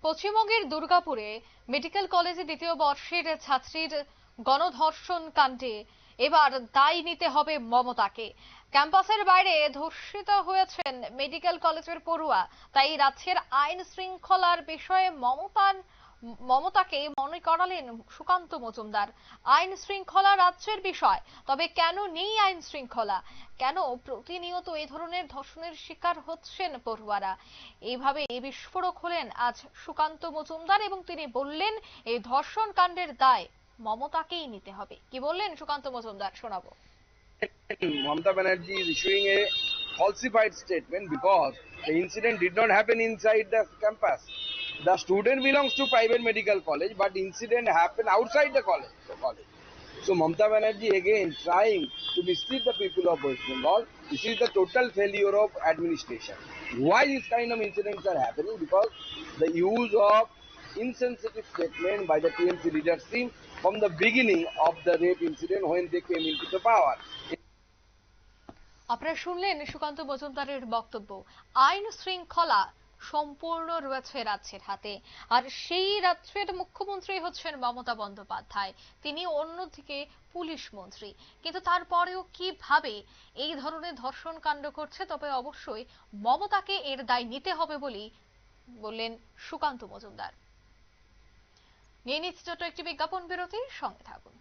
পশ্চিমবঙ্গের দুর্গাপুরে মেডিকেল কলেজে দ্বিতীয় বর্ষের ছাত্রীর গণধর্ষণ কাণ্ডে এবার দায় নিতে হবে মমতাকে। ক্যাম্পাসের বাইরে ধর্ষিত হয়েছেন মেডিকেল কলেজের পড়ুয়া, তাই রাজ্যের আইন শৃঙ্খলার বিষয়ে মমতাকে মনে করালেন সুকান্ত মজুমদার। আইন শৃঙ্খলা রাজ্যের বিষয়, তবে কেন নেই আইন শৃঙ্খলা? কেন প্রতিনিয়ত এই ধরনের ধর্ষণের শিকার হচ্ছেন পড়ুয়ারা? এইভাবে বিস্ফোরক হলেন আজ সুকান্ত মজুমদার এবং তিনি বললেন এই ধর্ষণ কাণ্ডের দায় মমতাকেই নিতে হবে। কি বললেন সুকান্ত মজুমদার, শোনাবো। Mamata Banerjee is issuing a falsified statement because the incident did not happen inside the campus. The student belongs to private medical college, but incident happened outside the college. So Mamata Banerjee again trying to mislead the people of West Bengal. This is the total failure of administration. Why this kind of incidents are happening? Because the use of insensitive statement by the TMC leadership from the beginning of the rape incident when they came into the power. আপনারা শুনলেন সুকান্ত মজুমদারের বক্তব্য। আইন শৃঙ্খলা সম্পূর্ণ রয়েছে রাজ্যের হাতে, আর সেই রাজ্যের মুখ্যমন্ত্রী হচ্ছেন মমতা বন্দ্যোপাধ্যায়। তিনি অন্যদিকে পুলিশ মন্ত্রী, কিন্তু তারপরেও কিভাবে এই ধরনের ধর্ষণ কাণ্ড করছে, তবে অবশ্যই মমতাকে এর দায় নিতে হবে বলেই বললেন সুকান্ত মজুমদার। নিয়ে নিচ্ছে ছোট্ট একটি বিজ্ঞাপন বিরতি, সঙ্গে থাকুন।